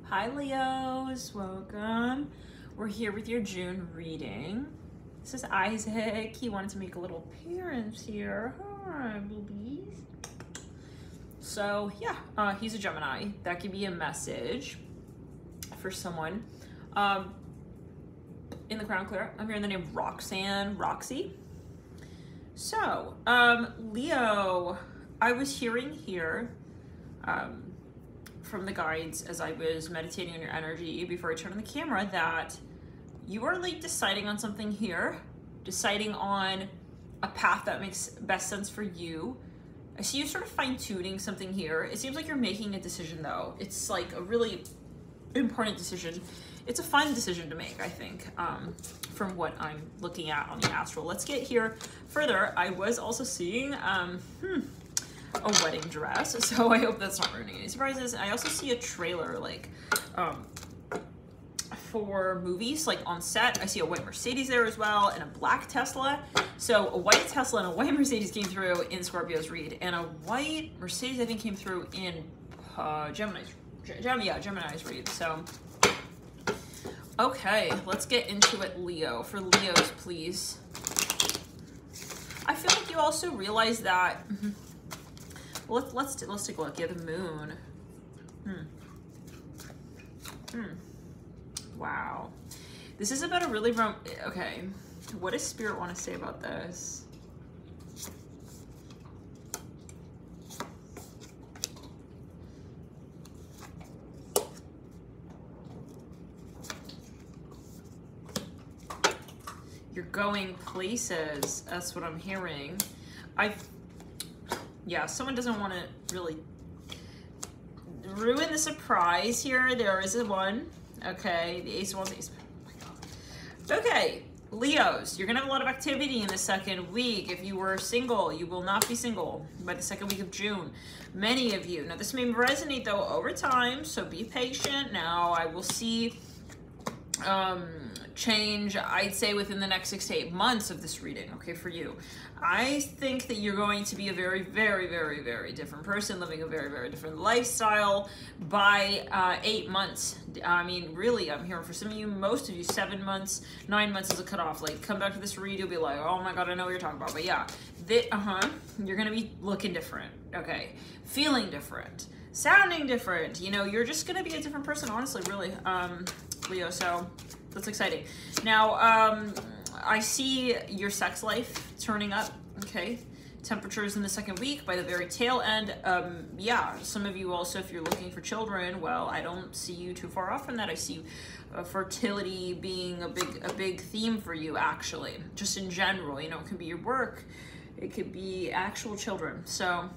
Hi Leos, welcome. We're here with your June reading. This is Isaac. He wanted to make a little appearance here. Hi, boobies. So yeah, he's a Gemini. That could be a message for someone. In the crown clear, I'm hearing the name Roxy. So, Leo, I was hearing here, from the guides as I was meditating on your energy before I turned on the camera, that you are like deciding on something here, deciding on a path that makes best sense for you. I see you sort of fine-tuning something here. It seems like you're making a decision though. It's like a really important decision. It's a fun decision to make, I think, from what I'm looking at on the astral. Let's get here further. I was also seeing a wedding dress, so I hope that's not ruining any surprises. I also see a trailer like for movies, like on set. I see a white Mercedes there as well, and a black Tesla. So a white Tesla and a white Mercedes came through in Scorpio's read, and a white Mercedes I think came through in Gemini's read. So okay, let's get into it, Leo. For Leos, please. I feel like you also realize that. Let's take a look. Yeah, the moon. Wow. This is about a really okay. What does Spirit want to say about this? You're going places. That's what I'm hearing. Yeah, someone doesn't want to really ruin the surprise here. There is a one. Okay, the Ace of Wands, Ace. Oh my God. Okay, Leos, you're gonna have a lot of activity in the second week. If you were single, you will not be single by the second week of June. Many of you. Now, this may resonate though over time, so be patient. Now, I will see change, I'd say, within the next 6 to 8 months of this reading, okay, for you. I think that you're going to be a very, very, very, very different person, living a very, very different lifestyle by 8 months. I mean, really, I'm hearing for some of you, most of you, 7 months, 9 months is a cutoff. Like, come back to this read, you'll be like, oh my God, I know what you're talking about. But yeah, you're gonna be looking different, okay, feeling different, sounding different. You know, you're just gonna be a different person, honestly, really, Leo. So that's exciting. Now, I see your sex life turning up, okay? Temperatures in the second week by the very tail end. Yeah, some of you also, if you're looking for children, well, I don't see you too far off from that. I see fertility being a big theme for you, actually, just in general. You know, it could be your work, it could be actual children. So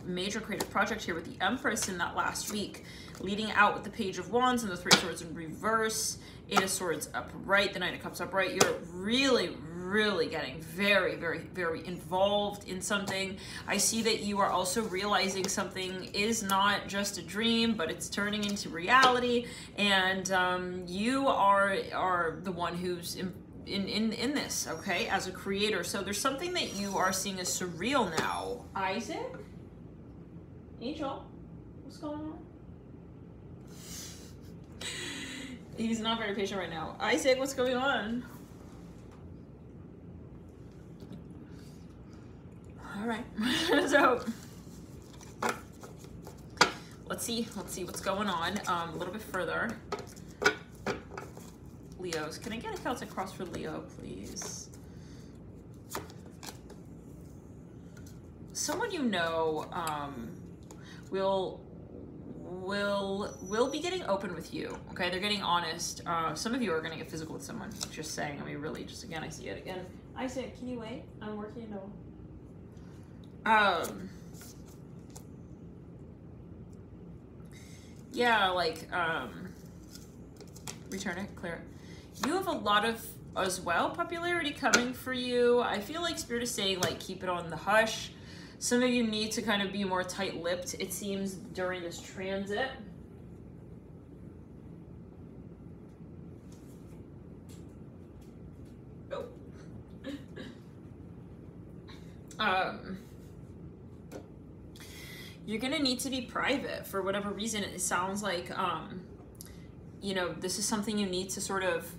major creative project here with the Empress in that last week, leading out with the Page of Wands and the Three of Swords in reverse, Eight of Swords upright, the Knight of Cups upright. You're really, really getting very, very, very involved in something. I see that you are also realizing something is not just a dream, but it's turning into reality, and you are the one who's in this, okay, as a creator. So there's something that you are seeing as surreal now. Isaac? Angel? What's going on? He's not very patient right now. Isaac, what's going on? All right. So let's see what's going on a little bit further. Leos, can I get a Celtic cross for Leo, please? Someone you know will be getting open with you, okay? They're getting honest. Some of you are gonna get physical with someone, just saying. I mean, really, just again, I see it again. Isaac, can you wait? I'm working it out. Yeah, like, return it, clear it. You have a lot of, as well, popularity coming for you. I feel like Spirit is saying, like, keep it on the hush. Some of you need to kind of be more tight-lipped, it seems, during this transit. Oh. You're gonna need to be private for whatever reason. It sounds like you know, this is something you need to sort of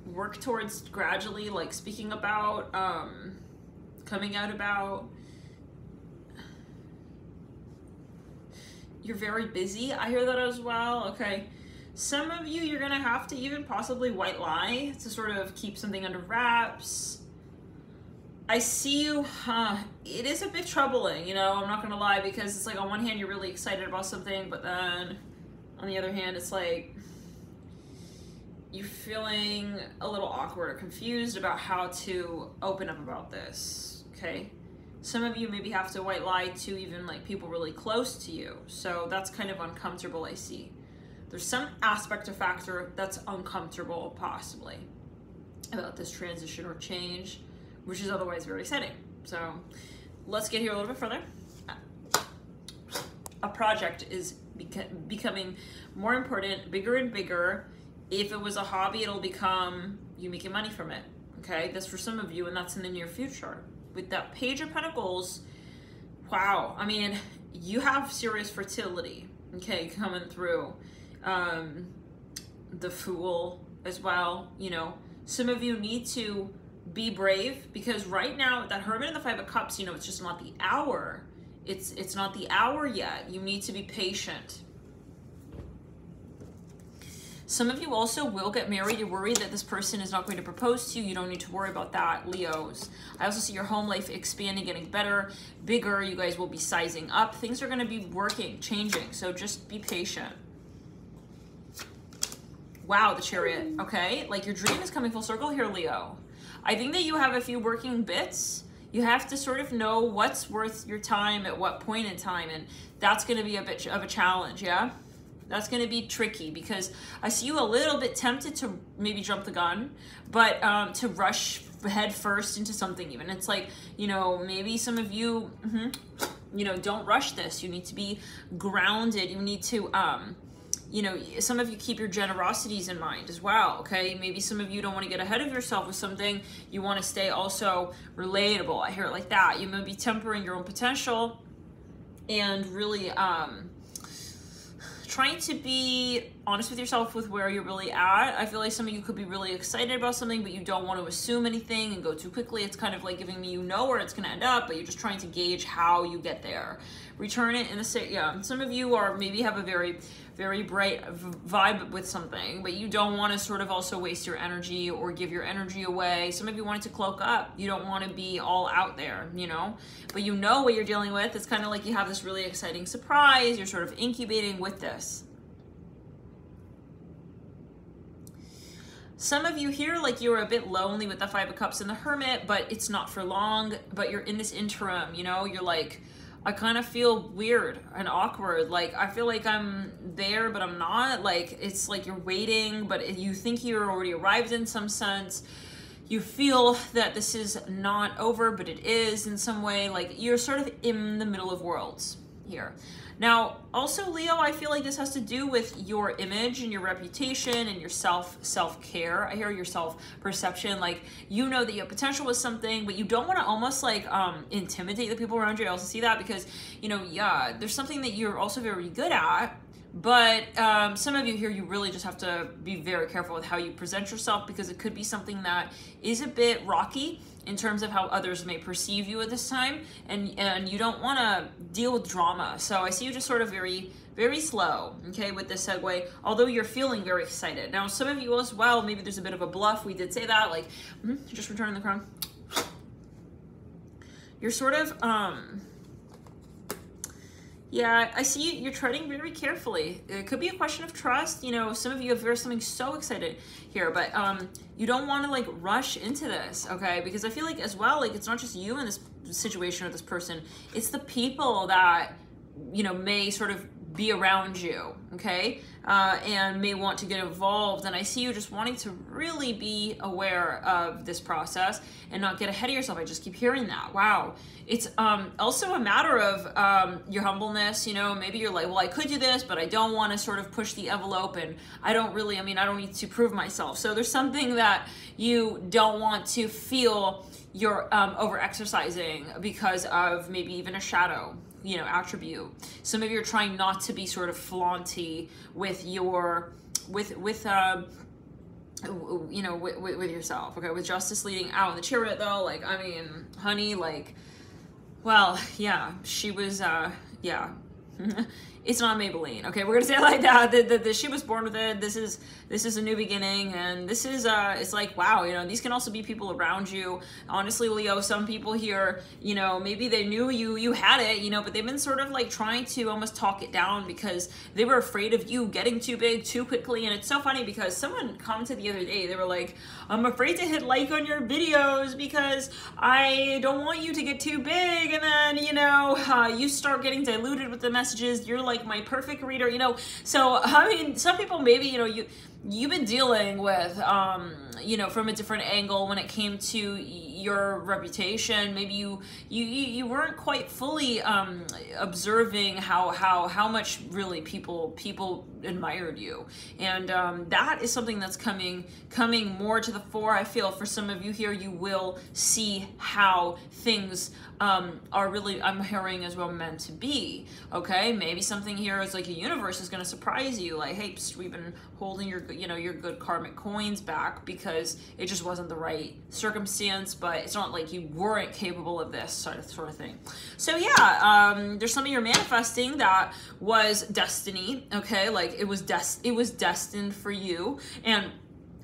work towards gradually, like speaking about, coming out about. You're very busy. I hear that as well. Okay. Some of you, you're going to have to even possibly white lie to sort of keep something under wraps. I see you, it is a bit troubling, you know, I'm not going to lie, because it's like on one hand, you're really excited about something, but then on the other hand, it's like you're feeling a little awkward or confused about how to open up about this. Okay. Some of you maybe have to white lie to even like people really close to you. So that's kind of uncomfortable, I see. There's some aspect or factor that's uncomfortable, possibly, about this transition or change, which is otherwise very exciting. So let's get here a little bit further. A project is becoming more important, bigger and bigger. If it was a hobby, it'll become you making money from it. Okay, that's for some of you, and that's in the near future. With that Page of Pentacles, wow, I mean, you have serious fertility, okay, coming through. The Fool as well, you know. Some of you need to be brave, because right now, that Hermit and the Five of Cups, you know, it's just not the hour. It's not the hour yet. You need to be patient. Some of you also will get married. You're worried that this person is not going to propose to you. You don't need to worry about that, Leos. I also see your home life expanding, getting better, bigger. You guys will be sizing up. Things are going to be working, changing. So just be patient. Wow, the Chariot. Okay, like your dream is coming full circle here, Leo. I think that you have a few working bits. You have to sort of know what's worth your time at what point in time. And that's going to be a bit of a challenge, yeah? That's going to be tricky, because I see you a little bit tempted to maybe jump the gun, but to rush head first into something even. It's like, you know, maybe some of you, you know, don't rush this. You need to be grounded. You need to, you know, some of you keep your generosities in mind as well, okay? Maybe some of you don't want to get ahead of yourself with something. You want to stay also relatable. I hear it like that. You may be tempering your own potential and really, trying to be honest with yourself with where you're really at. I feel like some of you could be really excited about something, but you don't want to assume anything and go too quickly. It's kind of like giving me, you know where it's going to end up, but you're just trying to gauge how you get there. Return it in the state. Yeah, some of you are maybe have a very, very bright vibe with something, but you don't want to sort of also waste your energy or give your energy away. Some of you want it to cloak up. You don't want to be all out there, you know, but you know what you're dealing with. It's kind of like you have this really exciting surprise. You're sort of incubating with this. Some of you here, like you're a bit lonely with the Five of Cups and the Hermit, but it's not for long, but you're in this interim, you know, you're like, I kind of feel weird and awkward. Like, I feel like I'm there, but I'm not. Like, it's like you're waiting, but you think you're already arrived in some sense. You feel that this is not over, but it is in some way. Like, you're sort of in the middle of worlds here. Now, also, Leo, I feel like this has to do with your image and your reputation and your self-care. I hear your self-perception. Like, you know that you have potential with something, but you don't want to almost like intimidate the people around you. I also see that because, you know, yeah, there's something that you're also very good at. But some of you here, you really just have to be very careful with how you present yourself, because it could be something that is a bit rocky in terms of how others may perceive you at this time, and you don't want to deal with drama. So I see you just sort of very, very slow, okay, with this segue, although you're feeling very excited. Now, some of you as well, maybe there's a bit of a bluff. We did say that, like, just returning the crown. You're sort of, yeah, I see you're treading very carefully. It could be a question of trust. You know, some of you have something so excited here, but you don't want to like rush into this, okay? Because I feel like as well, like it's not just you in this situation or this person, it's the people that, you know, may sort of be around you, okay? And may want to get involved. And I see you just wanting to really be aware of this process and not get ahead of yourself. I just keep hearing that. Wow. It's also a matter of your humbleness. You know, maybe you're like, well, I could do this, but I don't want to sort of push the envelope, and I don't really, I mean, I don't need to prove myself. So there's something that you don't want to feel you're over-exercising because of maybe even a shadow, you know, attribute. Some of you are trying not to be sort of flaunty with your you know, with yourself. Okay, with justice leading out in the chariot though, like, I mean, honey, like, well, yeah, she was, yeah. It's not Maybelline. Okay, we're gonna say it like that. The she was born with it. This is a new beginning, and this is it's like, wow, you know, these can also be people around you. Honestly, Leo, some people here, you know, maybe they knew you had it, you know, but they've been sort of like trying to almost talk it down because they were afraid of you getting too big too quickly. And it's so funny because someone commented the other day, they were like, I'm afraid to hit like on your videos because I don't want you to get too big, and then, you know, you start getting diluted with the messages. You're like my perfect reader, you know. So I mean, some people maybe, you know, you've been dealing with you know, from a different angle when it came to your reputation. Maybe you weren't quite fully observing how much really people admired you, and that is something that's coming more to the fore. I feel for some of you here, you will see how things are really, I'm hearing, as well meant to be. Okay, maybe something here is like a universe is going to surprise you, like, hey, psst, we've been holding your, you know, your good karmic coins back because it just wasn't the right circumstance, but it's not like you weren't capable of this sort of thing. So yeah, there's something you're manifesting that was destiny. Okay, like it was destined for you. And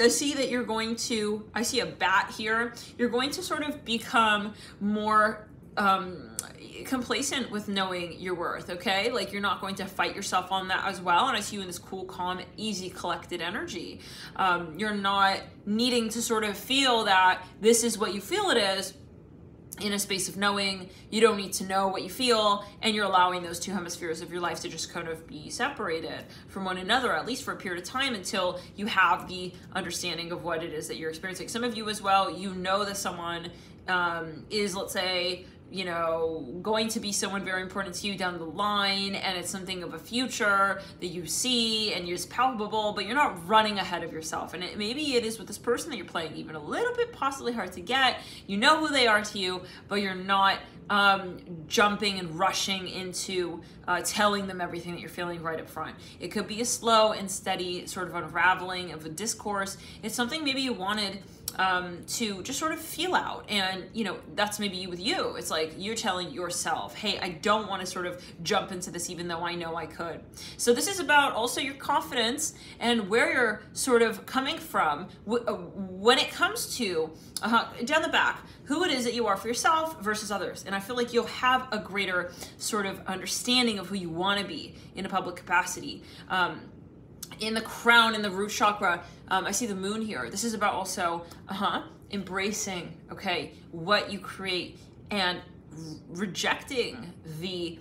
I see that you're going to, I see a bat here. You're going to sort of become more complacent with knowing your worth, okay? Like you're not going to fight yourself on that as well. And I see you in this cool, calm, easy, collected energy. You're not needing to sort of feel that this is what you feel it is. In a space of knowing, you don't need to know what you feel, and you're allowing those two hemispheres of your life to just kind of be separated from one another, at least for a period of time, until you have the understanding of what it is that you're experiencing. Some of you as well, you know that someone is, let's say, you know, going to be someone very important to you down the line, and it's something of a future that you see and it's palpable, but you're not running ahead of yourself. And maybe it is with this person that you're playing even a little bit possibly hard to get. You know who they are to you, but you're not jumping and rushing into telling them everything that you're feeling right up front. It could be a slow and steady sort of unraveling of a discourse. It's something maybe you wanted to just sort of feel out, and you know, that's maybe you with you. It's like you're telling yourself, hey, I don't want to sort of jump into this even though I know I could. So this is about also your confidence and where you're sort of coming from when it comes to down the back, who it is that you are for yourself versus others. And I feel like you'll have a greater sort of understanding of who you want to be in a public capacity. In the crown, in the root chakra, I see the moon here. This is about also embracing, okay, what you create and rejecting the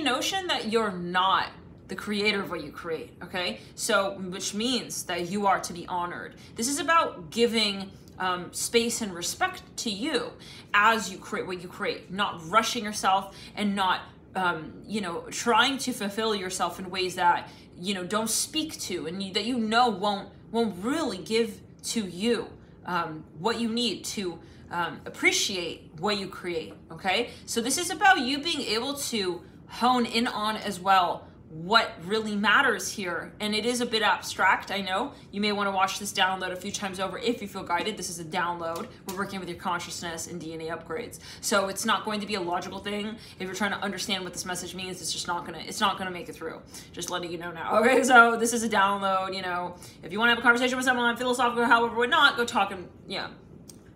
notion that you're not the creator of what you create, okay? So, which means that you are to be honored. This is about giving space and respect to you as you create what you create, not rushing yourself and not you know, trying to fulfill yourself in ways that, you know, don't speak to and that you know won't really give to you what you need to appreciate what you create, okay? So this is about you being able to hone in on as well what really matters here. And it is a bit abstract, I know. You may want to watch this download a few times over if you feel guided. This is a download. We're working with your consciousness and DNA upgrades. So it's not going to be a logical thing. If you're trying to understand what this message means, it's just not gonna make it through. Just letting you know now. Okay, so this is a download, you know. If you want to have a conversation with someone, philosophical, however, whatnot, go talk and, yeah,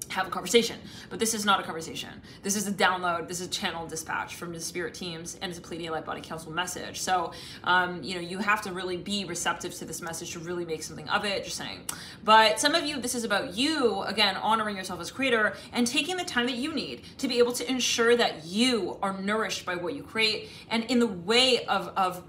have a conversation. But this is not a conversation. This is a download. This is a channel dispatch from the spirit teams, and it's a Pleiadian Light Body Council message. So, you know, you have to really be receptive to this message to really make something of it, just saying. But some of you, this is about you, again, honoring yourself as creator and taking the time that you need to be able to ensure that you are nourished by what you create, and in the way of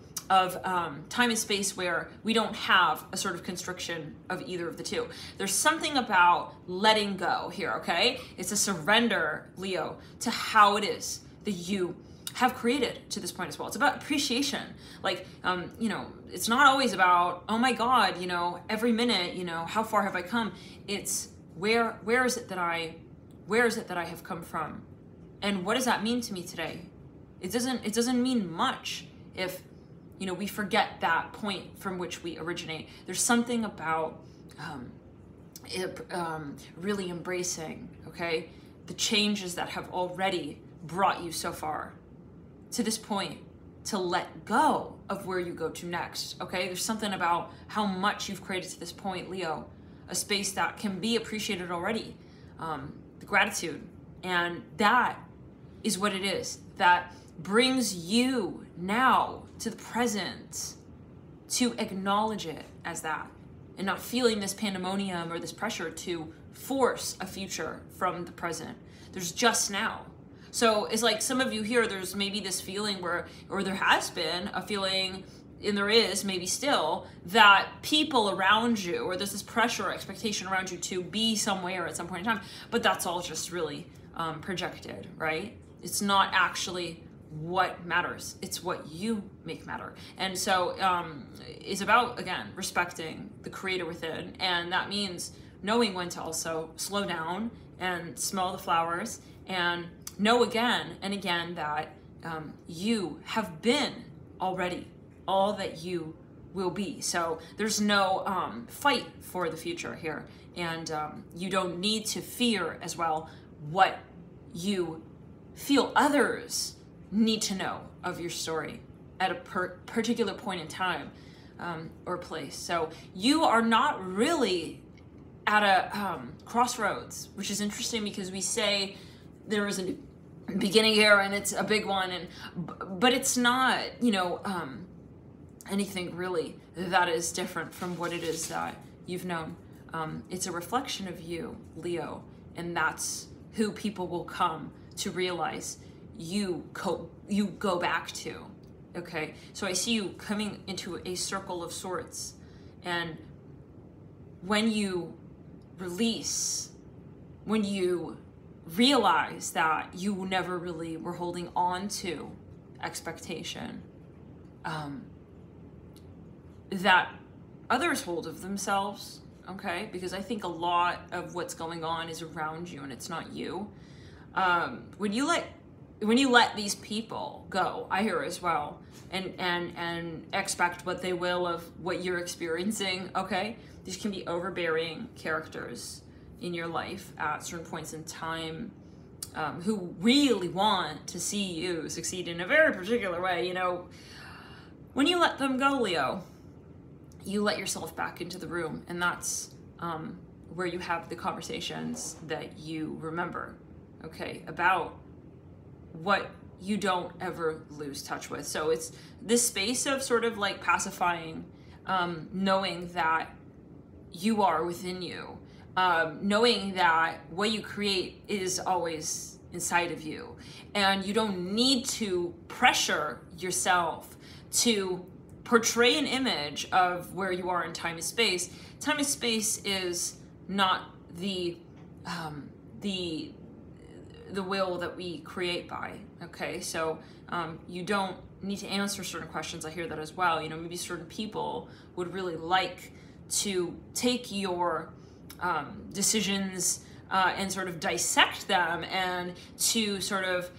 time and space where we don't have a sort of constriction of either of the two. There's something about letting go here, okay? It's a surrender, Leo, to how it is that you have created to this point as well. It's about appreciation. Like, you know, it's not always about, oh my God, you know, every minute, you know, how far have I come? It's where is it that I have come from? And what does that mean to me today? It doesn't mean much if You know, we forget that point from which we originate. There's something about really embracing, okay, the changes that have already brought you so far to this point, to let go of where you go to next, okay? There's something about how much you've created to this point, Leo, a space that can be appreciated already, the gratitude. And that is what it is that brings you now to the present, to acknowledge it as that, and not feeling this pandemonium or this pressure to force a future from the present. There's just now. So it's like some of you here, there's maybe this feeling where, or there has been a feeling, and there is maybe still, that people around you, or there's this pressure or expectation around you to be somewhere at some point in time, but that's all just really projected, right? It's not actually what matters. It's what you make matter. And so it's about, again, respecting the creator within. And that means knowing when to also slow down and smell the flowers and know again and again that you have been already all that you will be. So there's no fight for the future here. And you don't need to fear as well what you feel others need to know of your story at a particular point in time or place. So you are not really at a crossroads, which is interesting because we say there is a beginning here and it's a big one, but it's not, you know, anything really that is different from what it is that you've known. It's a reflection of you, Leo, and that's who people will come to realize you go back to. Okay, so I see you coming into a circle of sorts, and when you release, when you realize that you never really were holding on to expectation that others hold of themselves, okay? Because I think a lot of what's going on is around you and it's not you. When you let these people go, I hear as well, and expect what they will of what you're experiencing, okay? These can be overbearing characters in your life at certain points in time who really want to see you succeed in a very particular way. You know, when you let them go, Leo, you let yourself back into the room, and that's where you have the conversations that you remember, okay, about what you don't ever lose touch with. So it's this space of sort of like pacifying, knowing that you are within you, knowing that what you create is always inside of you, and you don't need to pressure yourself to portray an image of where you are in time and space. Time and space is not the will that we create by, okay? So you don't need to answer certain questions. I hear that as well. You know, maybe certain people would really like to take your decisions and sort of dissect them, and to sort of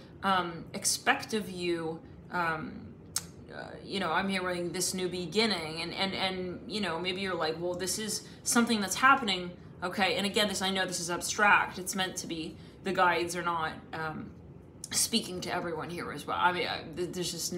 expect of you, you know, I'm hearing this new beginning, and you know, maybe you're like, well, this is something that's happening, okay? And again, I know this is abstract. It's meant to be, the guides are not speaking to everyone here as well. I mean, there's just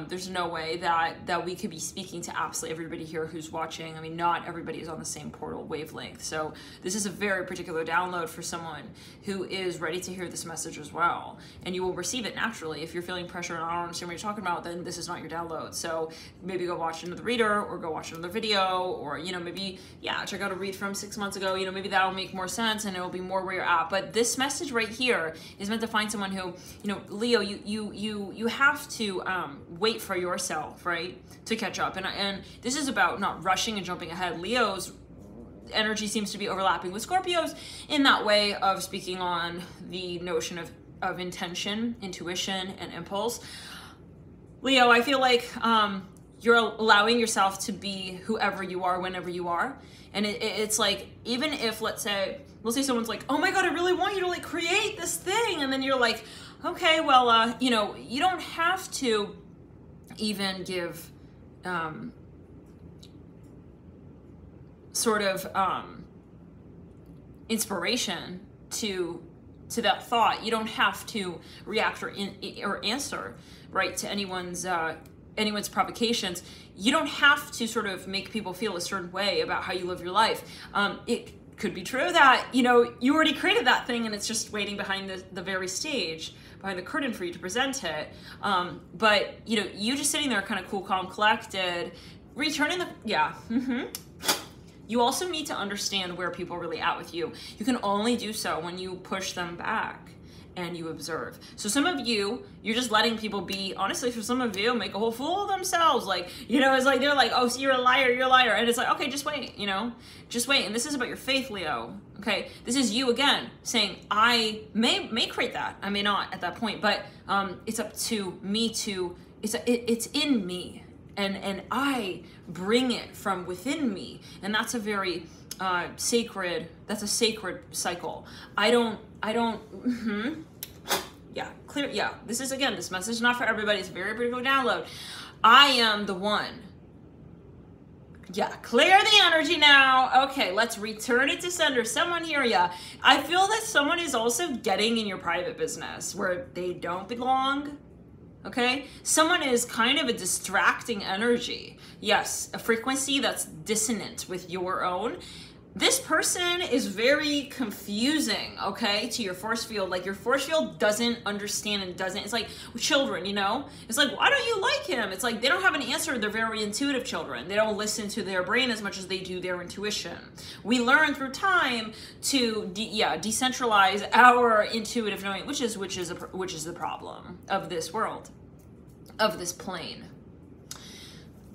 there's no way that we could be speaking to absolutely everybody here who's watching. I mean, not everybody is on the same portal wavelength. So this is a very particular download for someone who is ready to hear this message as well. And you will receive it naturally. If you're feeling pressure and I don't understand what you're talking about, then this is not your download. So maybe go watch another reader, or go watch another video, or, you know, maybe, yeah, check out a read from 6 months ago. You know, maybe that'll make more sense and it'll be more where you're at. But this message right here is meant to find someone who, you know, Leo, you have to wait for yourself, right, to catch up. And this is about not rushing and jumping ahead. Leo's energy seems to be overlapping with Scorpio's in that way of speaking on the notion of intention, intuition, and impulse. Leo, I feel like you're allowing yourself to be whoever you are whenever you are. And it's like, even if, let's say someone's like, oh my God, I really want you to like create this thing. And then you're like, okay, well, you know, you don't have to even give sort of inspiration to that thought. You don't have to react or answer, right, to anyone's provocations. You don't have to sort of make people feel a certain way about how you live your life. It could be true that, you know, you already created that thing and it's just waiting behind the very stage, behind the curtain for you to present it. But, you know, you just sitting there kind of cool, calm, collected, returning the, yeah, You also need to understand where people are really at with you. You can only do so when you push them back and you observe. So some of you, you're just letting people be, honestly, for some of you, make a whole fool of themselves. Like, you know, it's like, they're like, oh, so you're a liar, you're a liar. And it's like, okay, just wait, you know, just wait. And this is about your faith, Leo, okay? This is you, again, saying, I may create that. I may not at that point, but it's up to me to, it's in me. And I bring it from within me. And that's a very sacred, that's a sacred cycle. Yeah, clear. Yeah, this is, again, this message is not for everybody. It's a very critical download. I am the one. Yeah, clear the energy now. Okay, let's return it to sender. Someone here, yeah. I feel that someone is also getting in your private business where they don't belong. Okay, someone is kind of a distracting energy. Yes, a frequency that's dissonant with your own. This person is very confusing, okay, to your force field. Like, your force field doesn't understand and doesn't, it's like children, you know? It's like, why don't you like him? It's like, they don't have an answer. They're very intuitive children. They don't listen to their brain as much as they do their intuition. We learn through time to, decentralize our intuitive knowing, which is the problem of this world, of this plane.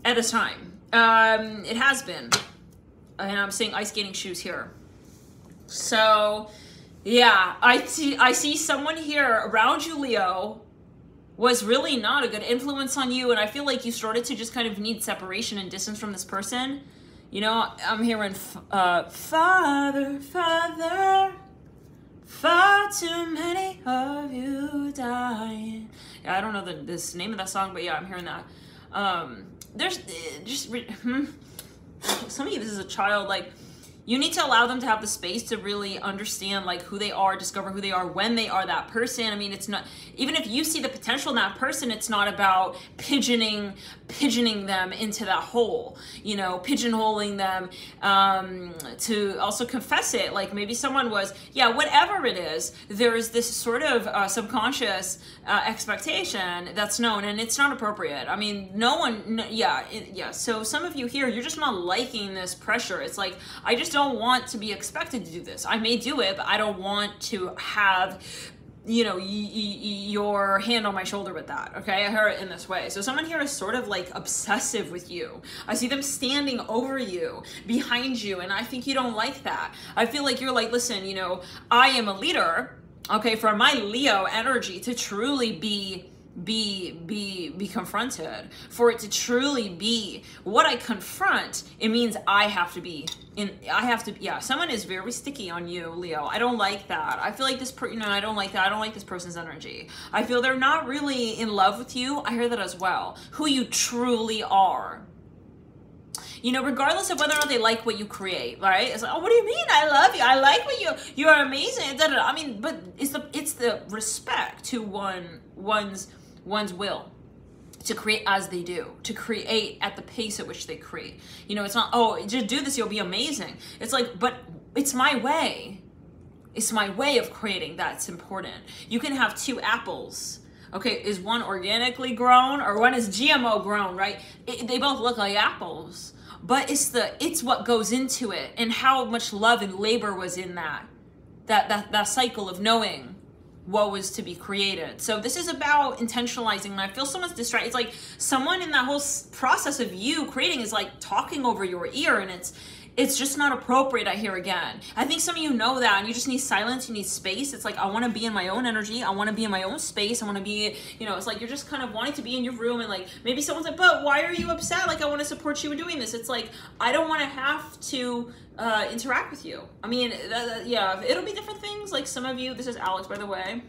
At this time, it has been. And I'm seeing ice skating shoes here. So, yeah, I see someone here around you, Leo, was really not a good influence on you. And I feel like you started to just kind of need separation and distance from this person. You know, I'm hearing, Father, Father, far too many of you dying. Yeah, I don't know this name of that song, but yeah, I'm hearing that. There's just... Some of you, this is a child, like, you need to allow them to have the space to really understand, like, who they are, discover who they are when they are that person. I mean, it's not, even if you see the potential in that person, it's not about pigeoning them into that hole, you know, pigeonholing them, to also confess it. Like, maybe someone was, yeah, whatever it is, there's this sort of subconscious expectation that's known, and it's not appropriate. I mean, no one, so some of you here, you're just not liking this pressure. It's like, I just don't want to be expected to do this. I may do it, but I don't want to have, you know, your hand on my shoulder with that, okay? I heard it in this way. So someone here is sort of like obsessive with you. I see them standing over you, behind you, and I think you don't like that. I feel like you're like, listen, you know, I am a leader, okay, for my Leo energy to truly be confronted, for it to truly be what I confront, it means I have to be someone is very sticky on you, Leo. I don't like that. I feel like I don't like that. I don't like this person's energy. I feel they're not really in love with you. I hear that as well. Who you truly are. You know, regardless of whether or not they like what you create, right? It's like, oh, what do you mean? I love you. I like what you are amazing. I mean, but it's the respect to one's will to create as they do, to create at the pace at which they create. You know, it's not, oh, just do this, you'll be amazing. It's like, but it's my way. It's my way of creating that's important. You can have two apples. Okay, is one organically grown or one is GMO grown, right? They both look like apples, but it's what goes into it and how much love and labor was in that cycle of knowing what was to be created. So this is about intentionalizing. And I feel someone's distracted. It's like someone in that whole process of you creating is like talking over your ear, and it's just not appropriate. I hear again. I think some of you know that, and you just need silence. You need space. It's like, I want to be in my own energy. I want to be in my own space. I want to be, you know, it's like you're just kind of wanting to be in your room, and like maybe someone's like, but why are you upset? Like, I want to support you in doing this. It's like, I don't want to have to interact with you. I mean, yeah, it'll be different things. Like some of you, this is Alex, by the way.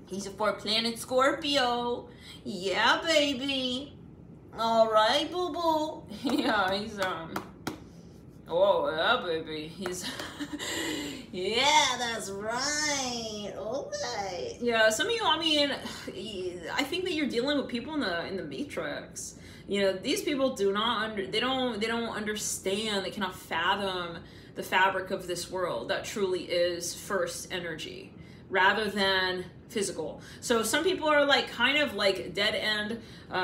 He's a 4-planet Scorpio. Yeah, baby. All right, boo boo. Yeah, he's oh yeah, baby. He's yeah, that's right. Okay. Yeah, some of you. I mean, I think that you're dealing with people in the Matrix. You know, these people do not they don't understand. They cannot fathom the fabric of this world that truly is first energy rather than physical. So some people are like kind of like dead end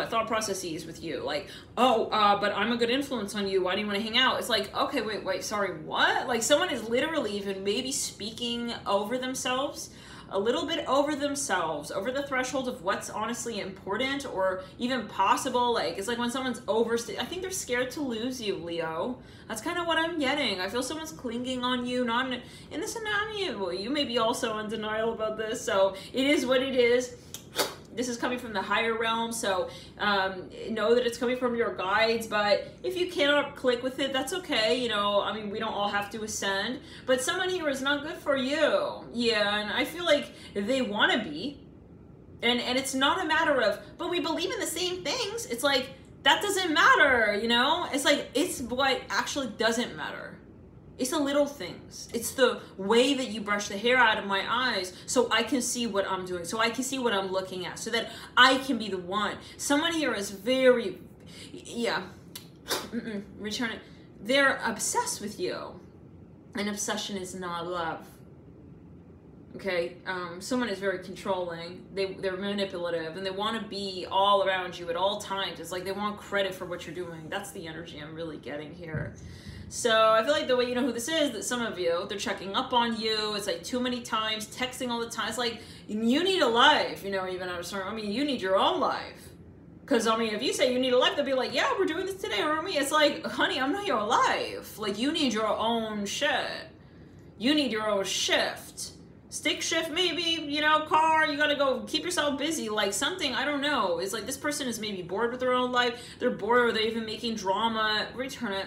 thought processes with you, like, oh, but I'm a good influence on you, why do you want to hang out? It's like, okay, wait, sorry, what? Like someone is literally even maybe speaking over themselves, a little bit over themselves, over the threshold of what's honestly important or even possible. Like, it's like when someone's I think they're scared to lose you, Leo. That's kind of what I'm getting. I feel someone's clinging on you, not in the tsunami. You may be also in denial about this, so it is what it is. This is coming from the higher realm, so know that it's coming from your guides, but if you cannot click with it, that's okay. You know, I mean, we don't all have to ascend, but someone here is not good for you. Yeah, and I feel like they want to be, and it's not a matter of, but we believe in the same things. It's like, that doesn't matter, you know? It's like, it's what actually doesn't matter. It's the little things. It's the way that you brush the hair out of my eyes so I can see what I'm doing, so I can see what I'm looking at, so that I can be the one. Someone here is very, yeah, return it. They're obsessed with you. And obsession is not love. Okay, someone is very controlling, they're manipulative, and they want to be all around you at all times. It's like they want credit for what you're doing. That's the energy I'm really getting here. So I feel like the way you know who this is, that some of you, they're checking up on you. It's like too many times, texting all the time. It's like, you need a life, you know, even at a certain, I mean, you need your own life. Because, I mean, if you say you need a life, they'll be like, yeah, we're doing this today, aren't we? It's like, honey, I'm not your life. Like, you need your own shit. You need your own shift. Stick shift, maybe, you know, car, you gotta go keep yourself busy, like something, I don't know. It's like this person is maybe bored with their own life, they're bored, or they're even making drama. Return it.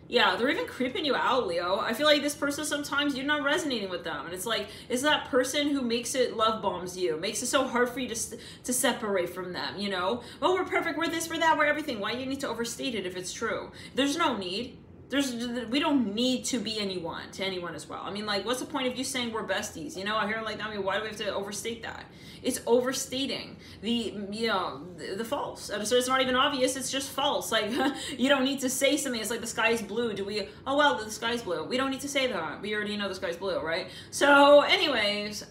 Yeah, they're even creeping you out, Leo. I feel like this person, sometimes you're not resonating with them, and it's like, it's that person who makes it, love bombs you, makes it so hard for you to separate from them, you know? Oh, we're perfect, we're this, we're that, we're everything. Why do you need to overstate it if it's true? There's no need. We don't need to be anyone to anyone as well. I mean, like, what's the point of you saying we're besties? You know, I hear like, I mean, why do we have to overstate that? It's overstating the, you know, the false. So it's not even obvious, it's just false. Like, you don't need to say something. It's like the sky is blue. Oh, well, the sky's blue. We don't need to say that. We already know the sky's blue, right? So anyways,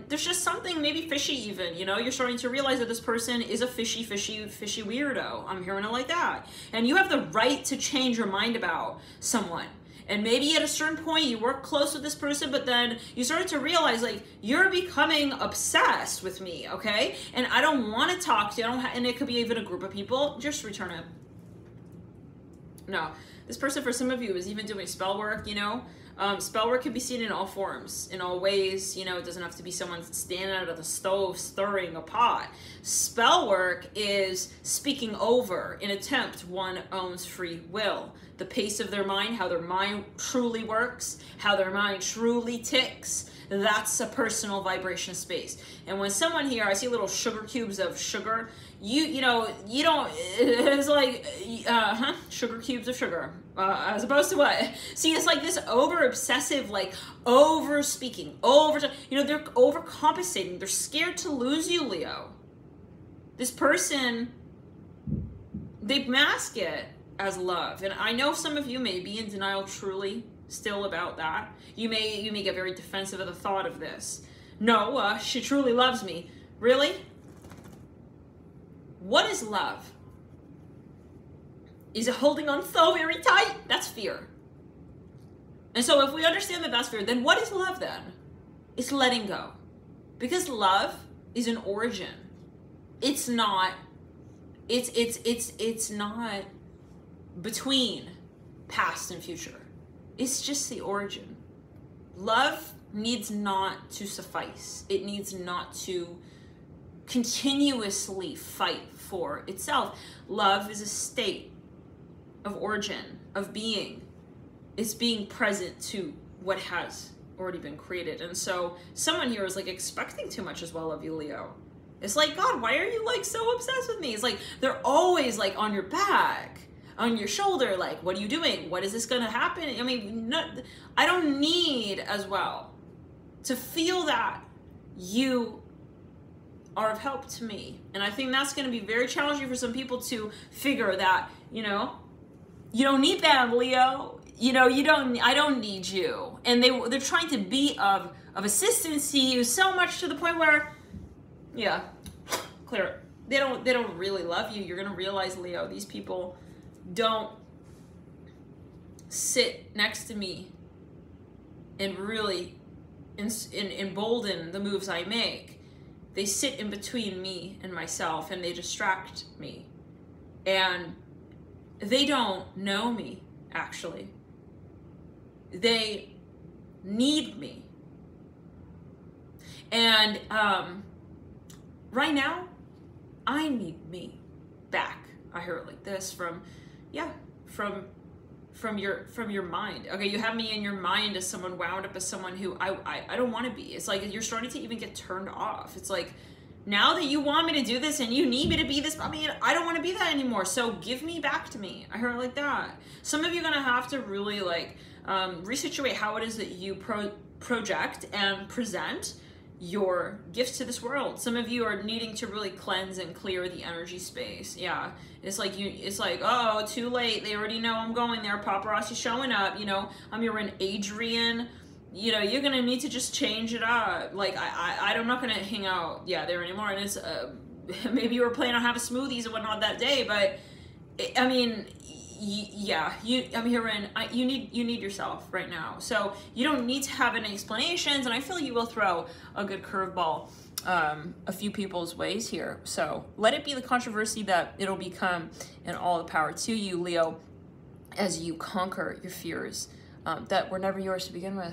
there's just something maybe fishy even, you know? You're starting to realize that this person is a fishy weirdo. I'm hearing it like that. And you have the right to change your mind about someone. And maybe at a certain point you work close with this person, but then you start to realize, like, you're becoming obsessed with me, okay? And I don't want to talk to you. And it could be even a group of people. Just return it. No, this person, for some of you, is even doing spell work, you know? Spell work can be seen in all forms, in all ways. You know, it doesn't have to be someone standing out of the stove stirring a pot. Spell work is speaking over an attempt one owns free will. The pace of their mind, how their mind truly works, how their mind truly ticks. That's a personal vibration space. And when someone here, I see little sugar cubes of sugar, you know, you don't, it's like, sugar cubes of sugar, as opposed to what? See, it's like this over-obsessive, like, over-speaking, you know, they're overcompensating. They're scared to lose you, Leo. This person, they mask it as love. And I know some of you may be in denial truly still about that. You may get very defensive at the thought of this. No, she truly loves me. Really? What is love? Is it holding on so very tight? That's fear. And so if we understand that that's fear, then what is love then? It's letting go. Because love is an origin. It's not, it's not between past and future. It's just the origin. Love needs not to suffice. It needs not to continuously fight for itself. Love is a state of origin, of being. It's being present to what has already been created. And so someone here is like expecting too much as well of you, Leo. It's like, God, why are you like so obsessed with me? It's like, they're always like on your back, on your shoulder, like, what are you doing? What is this gonna happen? I mean, I don't need as well to feel that you are of help to me. And I think that's gonna be very challenging for some people to figure that, you don't need them, Leo. I don't need you. And they're trying to be of assistance to you so much to the point where, yeah, clear it. They don't really love you. You're gonna realize, Leo, these people don't sit next to me and really embolden the moves I make. They sit in between me and myself, and they distract me. And they don't know me, actually. They need me. And right now, I need me back. I hear it like this from your mind. Okay, you have me in your mind as someone wound up as someone who I don't want to be. It's like you're starting to even get turned off. It's like, now that you want me to do this and you need me to be this, I mean, I don't want to be that anymore. So give me back to me. I hear it like that. Some of you are gonna have to really like resituate how it is that you project and present your gifts to this world. Some of you are needing to really cleanse and clear the energy space. Yeah, it's like oh, too late. They already know I'm going there. Paparazzi showing up. I'm your Adrian. You're gonna need to just change it up. Like I'm not gonna hang out there anymore. And it's maybe you were planning on having smoothies and whatnot that day, but I mean, I'm hearing you need yourself right now. So you don't need to have any explanations, and I feel you will throw a good curveball a few people's ways here. So let it be the controversy that it'll become, and all the power to you, Leo, as you conquer your fears that were never yours to begin with.